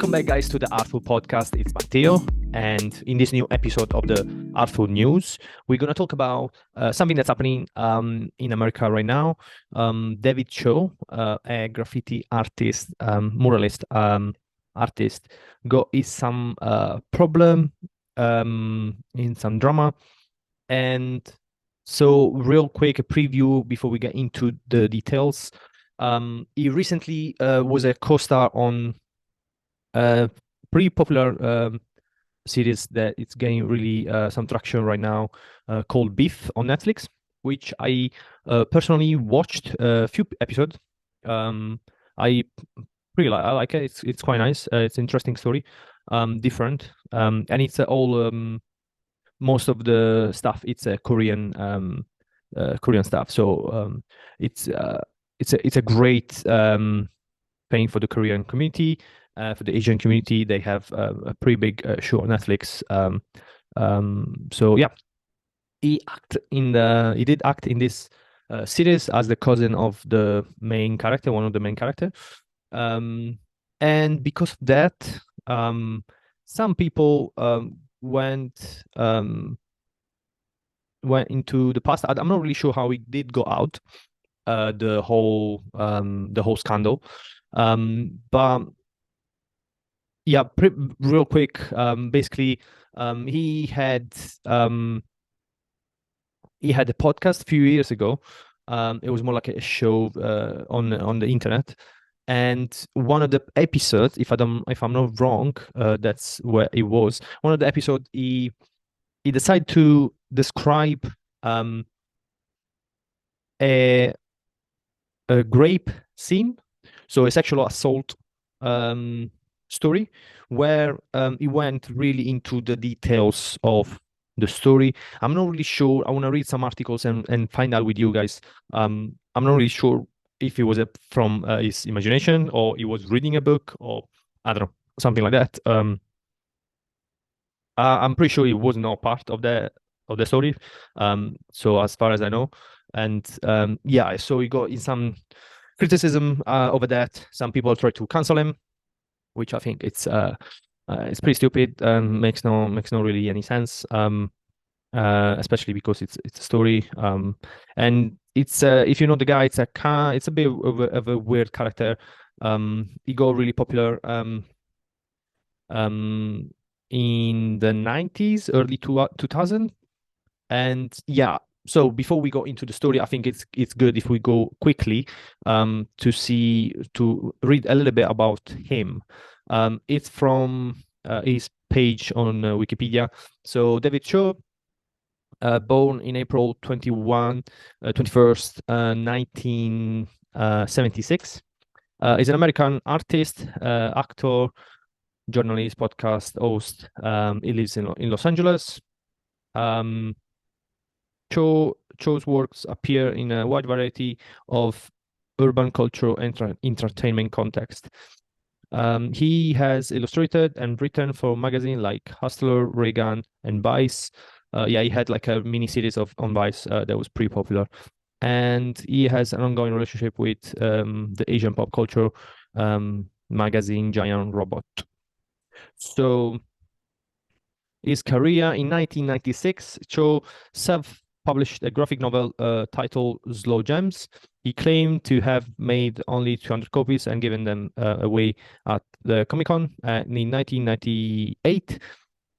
Welcome back, guys, to the Artful Podcast. It's Matteo, and in this new episode of the Artful News, we're going to talk about something that's happening in America right now. David Choe, a graffiti artist, muralist artist, got in some problem, in some drama. And so, real quick, a preview before we get into the details. He recently was a co-star on a pretty popular series that it's getting really some traction right now, called Beef on Netflix, which I personally watched a few episodes. I I like it. It's quite nice. It's an interesting story, different, and it's all most of the stuff. It's a Korean stuff. So it's a great thing for the Korean community. For the Asian community, they have a pretty big show on Netflix. So yeah, he did act in this series as the cousin of the main character, one of the main character. And because of that, some people went into the past. I'm not really sure how it did go out, the whole scandal. But yeah, real quick. Basically, he had a podcast a few years ago. It was more like a show on the internet, and one of the episodes, if I'm not wrong, that's where it was. One of the episodes, he decided to describe a rape scene, so a sexual assault story, where he went really into the details of the story. I'm not really sure. I want to read some articles and find out with you guys. I'm not really sure if it was from his imagination, or he was reading a book, or I don't know, something like that. I'm pretty sure it was not part of the story. So as far as I know, and yeah, so he got in some criticism over that. Some people try to cancel him, which I think it's pretty stupid and makes no really any sense. Especially because it's a story. And it's if you know the guy, it's a bit of a weird character. He got really popular in the 90s, early 2000. And yeah, so before we go into the story, I think it's good if we go quickly to read a little bit about him. It's from his page on Wikipedia. So David Choe, born in April 21st, 1976, is an American artist, actor, journalist, podcast host. He lives in Los Angeles. Cho's works appear in a wide variety of urban cultural and entertainment context. He has illustrated and written for magazines like Hustler, Reagan, and Vice. Yeah, he had like a mini series on Vice that was pretty popular. And he has an ongoing relationship with the Asian pop culture magazine Giant Robot. So his career in 1996, Choe self-published a graphic novel titled Slow Gems. He claimed to have made only 200 copies and given them away at the Comic-Con. In 1998,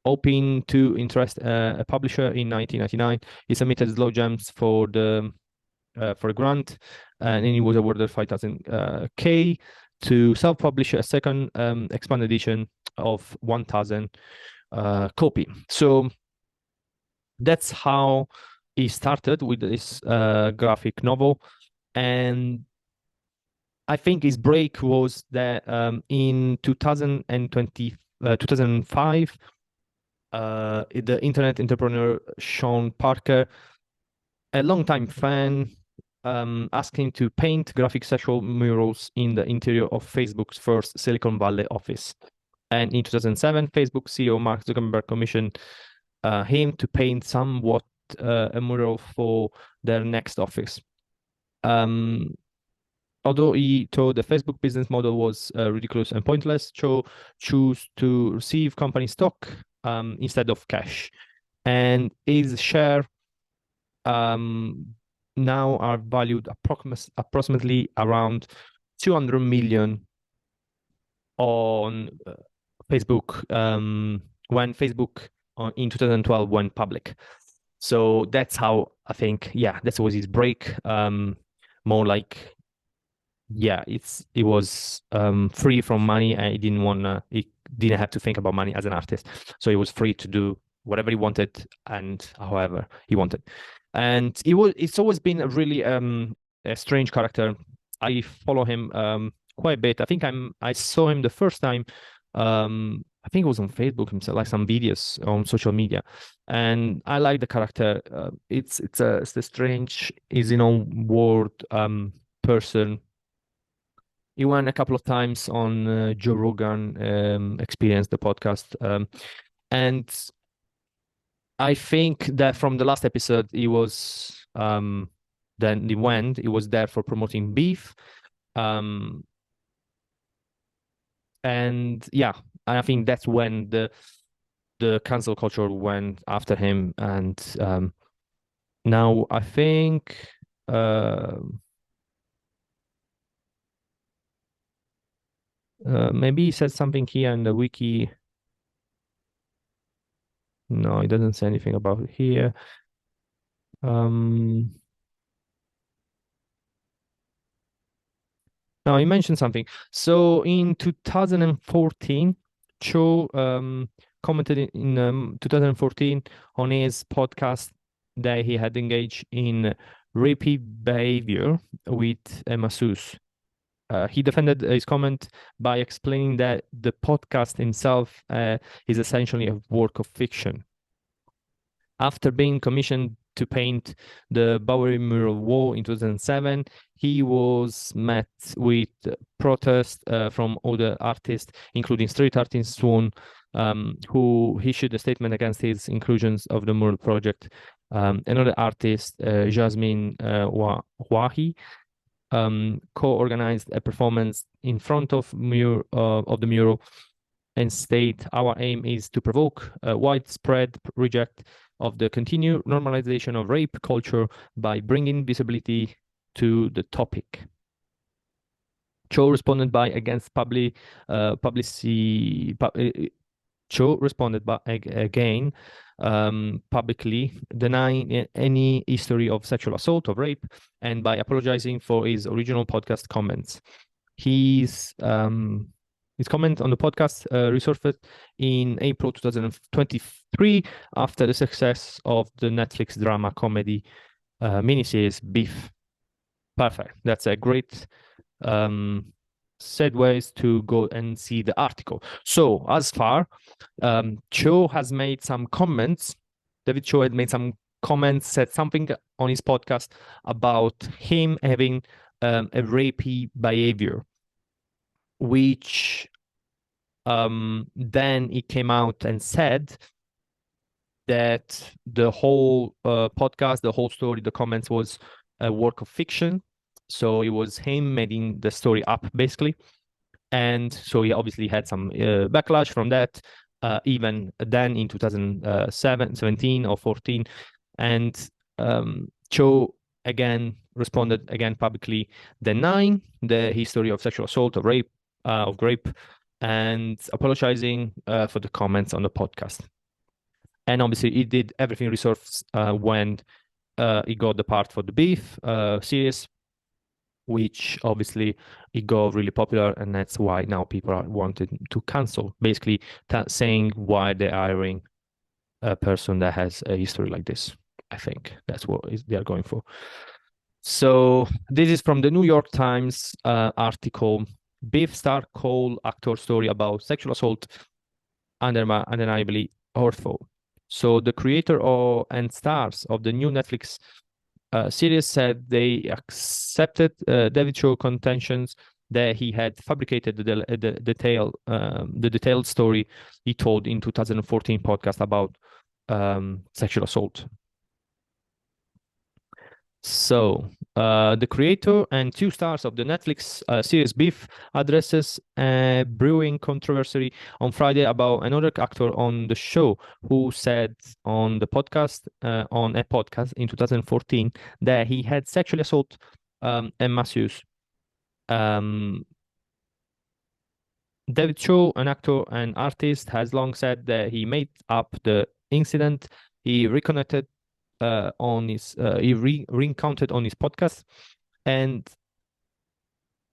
hoping to interest a publisher in 1999, he submitted Slow Gems for a grant, and then he was awarded 5,000 K to self-publish a second expanded edition of 1,000 copy. So that's how he started with this graphic novel. And I think his break was that in 2005, the internet entrepreneur Sean Parker, a longtime fan, asked him to paint graphic sexual murals in the interior of Facebook's first Silicon Valley office. And in 2007, Facebook CEO Mark Zuckerberg commissioned him to paint somewhat a mural for their next office. Although he thought the Facebook business model was ridiculous and pointless, Choe chose to receive company stock instead of cash. And his share now are valued approximately around 200 million on Facebook when Facebook in 2012 went public. So that's how I think, yeah, that was his break. More like, yeah, it was free from money, and he didn't have to think about money as an artist. So he was free to do whatever he wanted and however he wanted. And it's always been a really a strange character. I follow him quite a bit. I saw him the first time I think it was on Facebook himself, like some videos on social media, and I like the character. It's a strange, is world person. He went a couple of times on Joe Rogan Experience, the podcast, and I think that from the last episode, he was then he was there for promoting beef, and yeah, I think that's when the cancel culture went after him, and now I think maybe he said something here in the wiki. No, it doesn't say anything about it here. No, he mentioned something. So in 2014, Cho commented in 2014 on his podcast that he had engaged in rapey behavior with a masseuse. He defended his comment by explaining that the podcast himself is essentially a work of fiction. After being commissioned to paint the Bowery mural wall in 2007, he was met with protest from other artists, including street artist Swan, who issued a statement against his inclusions of the mural project. Another artist, Jasmine Wahi, co-organized a performance in front of the mural and state our aim is to provoke a widespread reject of the continued normalization of rape culture by bringing visibility to the topic. Cho responded by against publicity. Cho responded by again publicly denying any history of sexual assault or rape and by apologizing for his original podcast comments. His comment on the podcast resurfaced in April 2023 after the success of the Netflix drama comedy miniseries Beef. Perfect. That's a great segues to go and see the article. So as far, Choe has made some comments. David Choe had made some comments, said something on his podcast about him having a rapey behavior, which then he came out and said that the whole podcast, the whole story, the comments was a work of fiction. So it was him making the story up, basically. And so he obviously had some backlash from that, even then in 2017 or 14. And Cho again responded again publicly denying the history of sexual assault or rape, and apologizing for the comments on the podcast. And obviously he did everything resurfaced when he got the part for the Beef series, which obviously it got really popular, and that's why now people are wanting to cancel, basically saying why they're hiring a person that has a history like this. I think that's what they are going for. So this is from the New York Times article, Beef star Cole actor story about sexual assault undeniably hurtful. So the creator and stars of the new Netflix series said they accepted David Choe contentions that he had fabricated the detailed story he told in 2014 podcast about sexual assault. So The creator and two stars of the Netflix series Beef addresses a brewing controversy on Friday about another actor on the show who said on a podcast in 2014 that he had sexually assaulted a masseuse. David Choe, an actor and artist, has long said that he made up the incident. He recounted recounted on his podcast, and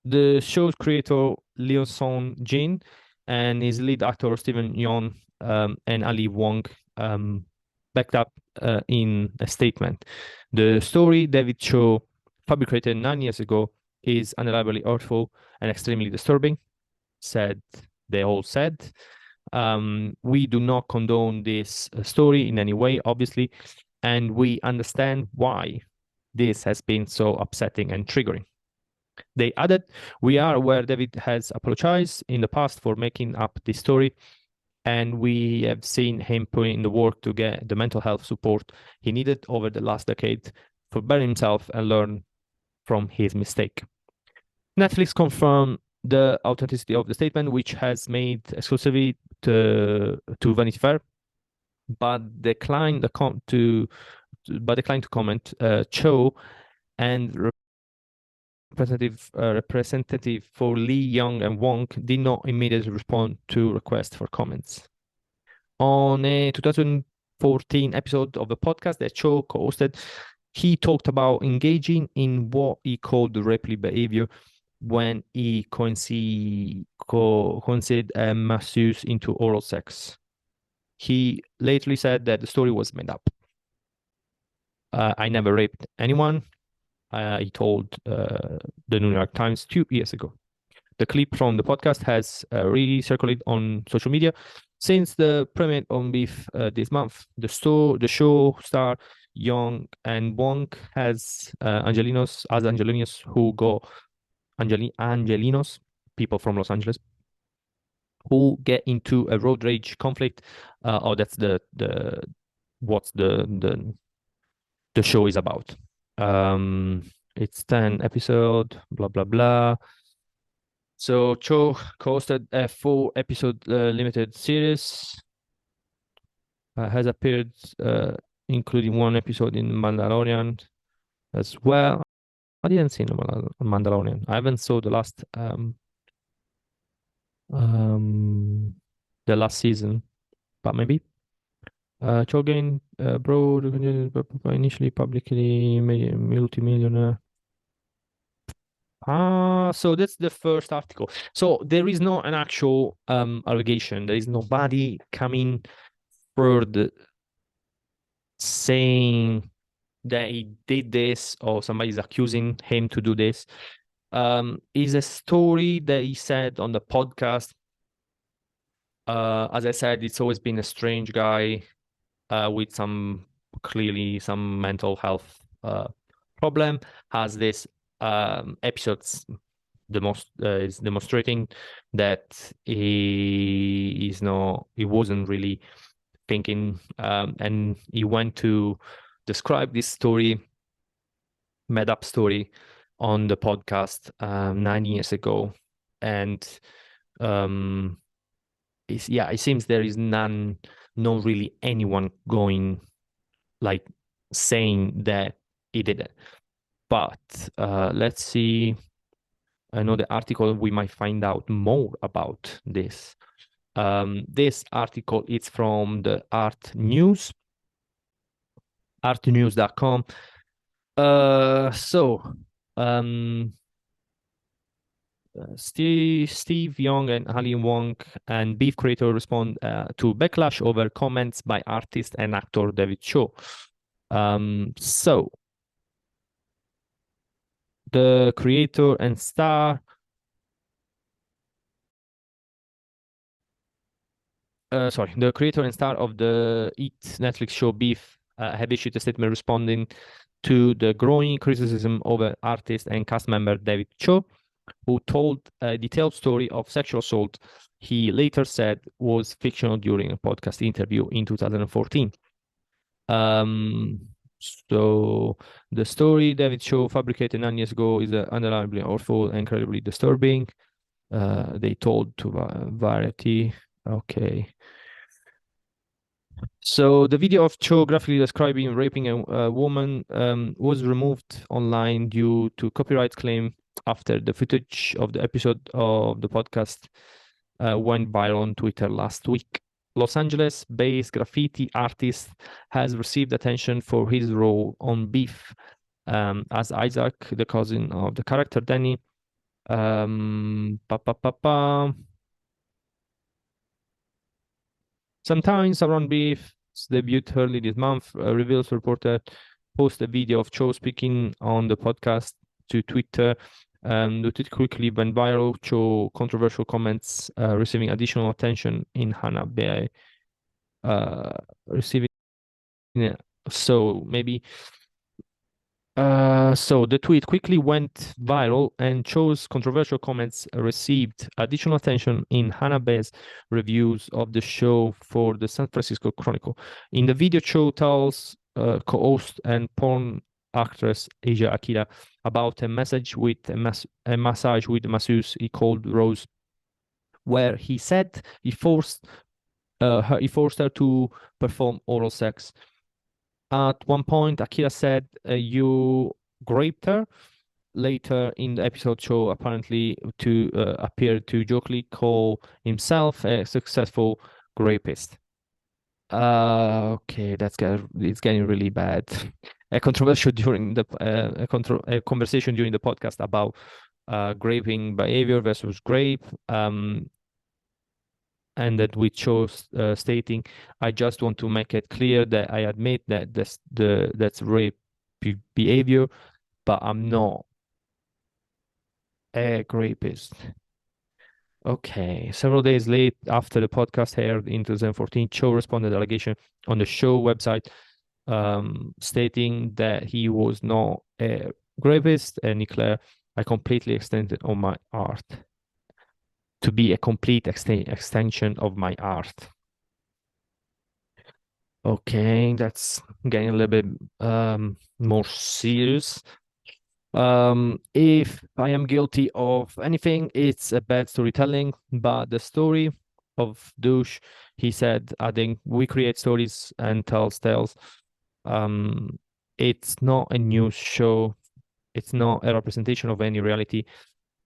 the show's creator Leo Song Jin and his lead actor Stephen Yeun and Ali Wong backed up in a statement. The story David Choe fabricated 9 years ago is unreliably artful and extremely disturbing, they all said. We do not condone this story in any way, obviously, and we understand why this has been so upsetting and triggering. They added, we are aware David has apologized in the past for making up this story, and we have seen him putting in the work to get the mental health support he needed over the last decade for better himself and learn from his mistake. Netflix confirmed the authenticity of the statement, which has made exclusively to Vanity Fair, but declined to comment. Cho and representative for Lee, Young, and Wong did not immediately respond to requests for comments. On a 2014 episode of the podcast that Cho co-hosted, he talked about engaging in what he called the rape behavior when he coincided a masseuse into oral sex. He lately said that the story was made up. I never raped anyone, he told the New York Times 2 years ago. The clip from the podcast has recirculated on social media since the premiere on Beef this month. The show star Young and Wong has Angelinos who go Angelinos, people from Los Angeles, who get into a road rage conflict. That's what the show is about. It's 10 episode, blah blah blah. So Cho hosted a 4-episode limited series. Has appeared, including 1 episode in Mandalorian as well. I didn't see Mandalorian. I haven't saw the last season, but maybe. Cho gained broad initially publicly multimillionaire. So that's the first article. So there is no an actual allegation. There is nobody coming forward saying that he did this or somebody's accusing him to do this. Is a story that he said on the podcast. As I said, it's always been a strange guy with clearly some mental health problem. Has this episodes is demonstrating that he wasn't really thinking, and he went to describe this story, made up story, on the podcast 9 years ago, and it seems there is not really anyone going like saying that he did it. But let's see another article. We might find out more about this. This article is from the Art News, artnews.com. Steve Young and Ali Wong and Beef creator respond to backlash over comments by artist and actor David Choe. The creator and star the creator and star of the Netflix show Beef have issued a statement responding to the growing criticism over artist and cast member David Choe, who told a detailed story of sexual assault he later said was fictional during a podcast interview in 2014. So the story David Choe fabricated 9 years ago is undeniably awful and incredibly disturbing. They told to Variety. Okay. So the video of Cho graphically describing raping a woman was removed online due to copyright claim after the footage of the episode of the podcast went viral on Twitter last week. Los Angeles-based graffiti artist has received attention for his role on Beef as Isaac, the cousin of the character Danny. Pa, pa, pa, pa. Sometimes around Beef's debut early this month, Reveals reporter posted a video of Cho speaking on the podcast to Twitter. The tweet quickly went viral. Cho controversial comments receiving additional attention in Hannah Bay. Receiving so maybe so the tweet quickly went viral and Cho's controversial comments received additional attention in Hanabe's reviews of the show for the San Francisco Chronicle. In the video, Cho tells co-host and porn actress Asia Akira about a message with a massage with a masseuse he called Rose, where he said he forced her to perform oral sex. At one point, Akira said, "You raped her." Later in the episode, Cho apparently to appeared to jokingly call himself a successful rapist. Okay, it's getting really bad. A controversial during the a conversation during the podcast about graping behavior versus grape. And that we chose stating, I just want to make it clear that I admit that that's rape behavior, but I'm not a rapist. Okay. Several days late after the podcast aired in 2014, Cho responded to the allegation on the show website, stating that he was not a rapist and declared, I completely extended on my art to be a complete extension of my art. Okay, that's getting a little bit more serious. If I am guilty of anything, it's a bad storytelling, but the story of Douche, he said, adding, we create stories and tells tales. It's not a news show. It's not a representation of any reality.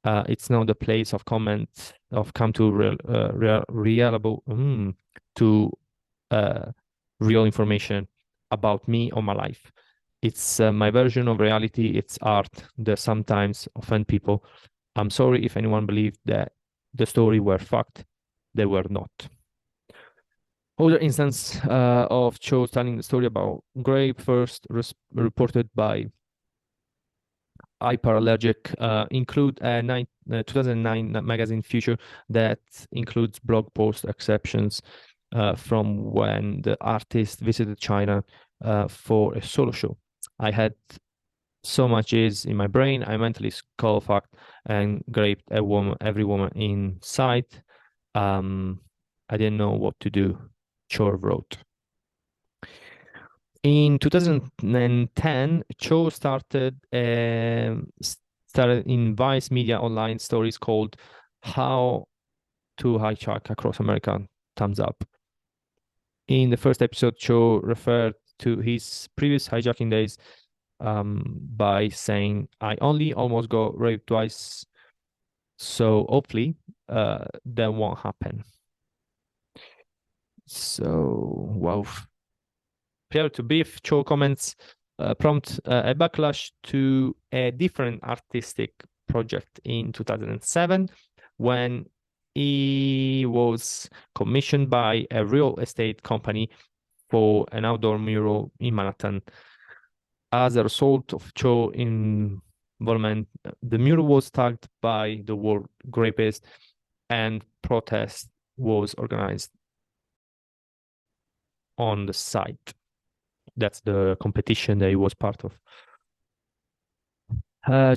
It's not the place of comment of come to reliable to real information about me or my life. It's my version of reality. It's art that sometimes offend people. I'm sorry if anyone believed that the story were fact. They were not. Other instance of Cho telling the story about grape first reported by Hyperallergic include a 2009 magazine Future that includes blog post exceptions from when the artist visited China for a solo show. I had so much is in my brain, I mentally skull-fucked and raped every woman in sight. I didn't know what to do, Cho wrote. In 2010, Cho started in Vice Media online stories called How to Hijack Across America, thumbs up. In the first episode, Cho referred to his previous hijacking days by saying, I only almost got raped twice, so hopefully that won't happen. So, wow. Prior to Beef, Cho comments prompt a backlash to a different artistic project in 2007 when he was commissioned by a real estate company for an outdoor mural in Manhattan. As a result of Cho involvement, the mural was tagged by the word rapist and protest was organized on the site. That's the competition that he was part of.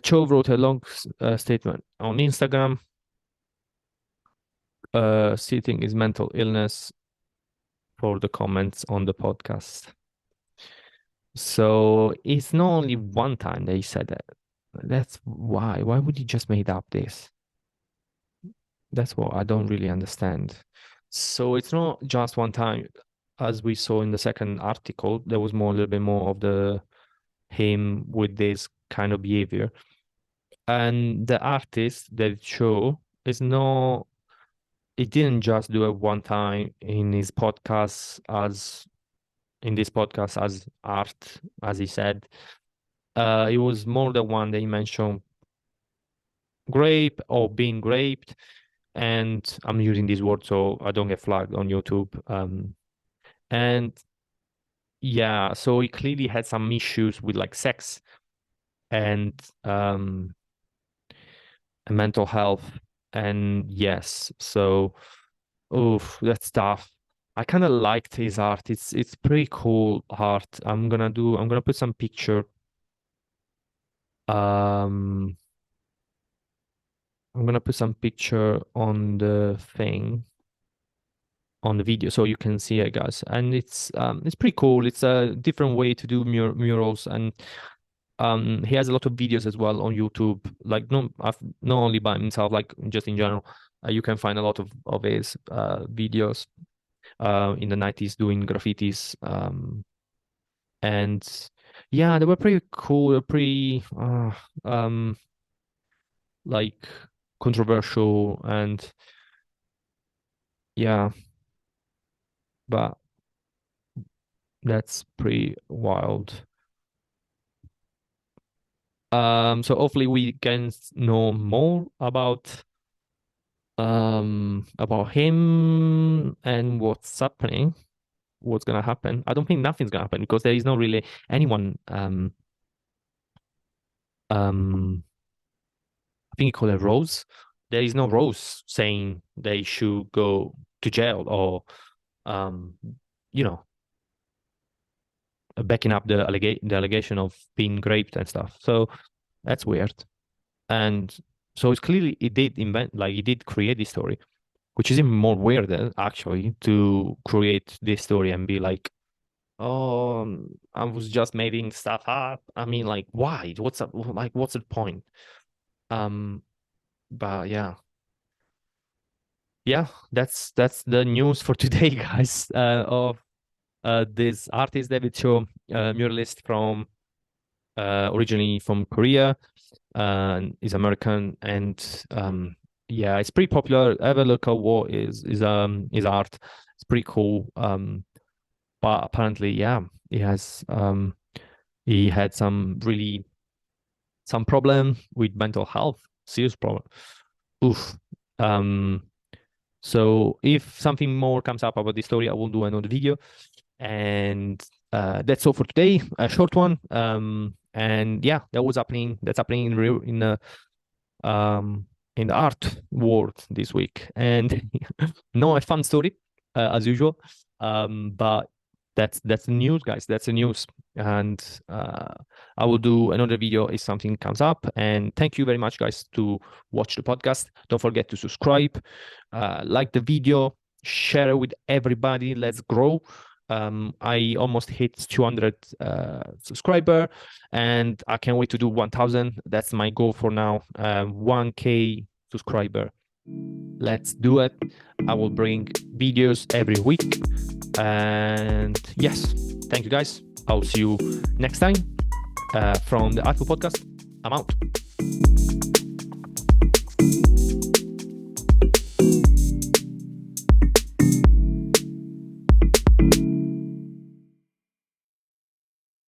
Cho wrote a long statement on Instagram, citing his mental illness for the comments on the podcast. So it's not only one time that he said that. That's why. Why would he just made up this? That's what I don't really understand. So it's not just one time, as we saw in the second article. There was more, a little bit more of the him with this kind of behavior. And the artist, David Choe, is not. He didn't just do it one time in his podcast as in this podcast as art, as he said. It was more than one that he mentioned grape or being raped, and I'm using this word so I don't get flagged on YouTube. And yeah, so he clearly had some issues with like sex and mental health. And yes, so that's tough. I kind of liked his art. It's pretty cool art. I'm gonna put some picture. Um, I'm gonna put some picture on the thing, on the video, so you can see it, guys. And it's pretty cool. It's a different way to do murals, and he has a lot of videos as well on YouTube. Like not only by himself, like just in general. You can find a lot of his videos in the 90s doing graffitis. And yeah, they were pretty cool. They're pretty like controversial, and yeah, but that's pretty wild. So hopefully we can know more about him and what's happening, what's gonna happen. I don't think nothing's gonna happen because there is not really anyone I think he called it Rose. There is no Rose saying they should go to jail or um you know backing up the allegation of being raped and stuff. So that's weird. And so it's clearly he did invent, like he did create this story, which is even more weirder actually, to create this story and be like, oh, I was just making stuff up. I mean, like, why? What's up? Like, what's the point? Um, but yeah, that's the news for today, guys. Of this artist David Choe, muralist from originally from Korea, is American, and yeah, it's pretty popular. Have a look at what is art. It's pretty cool. But apparently, yeah, he had some problem with mental health, serious problem. Oof. Um, so if something more comes up about this story, I will do another video. And that's all for today. A short one. And yeah, that's happening in real in the art world this week. And no, a fun story as usual. But that's the news, guys. That's the news. And I will do another video if something comes up. And thank you very much, guys, to watch the podcast. Don't forget to subscribe, like the video, share it with everybody. Let's grow. I almost hit 200 subscriber, and I can't wait to do 1,000. That's my goal for now. 1K subscriber. Let's do it. I will bring videos every week. And yes, thank you, guys. I'll see you next time from the Artful Podcast. I'm out.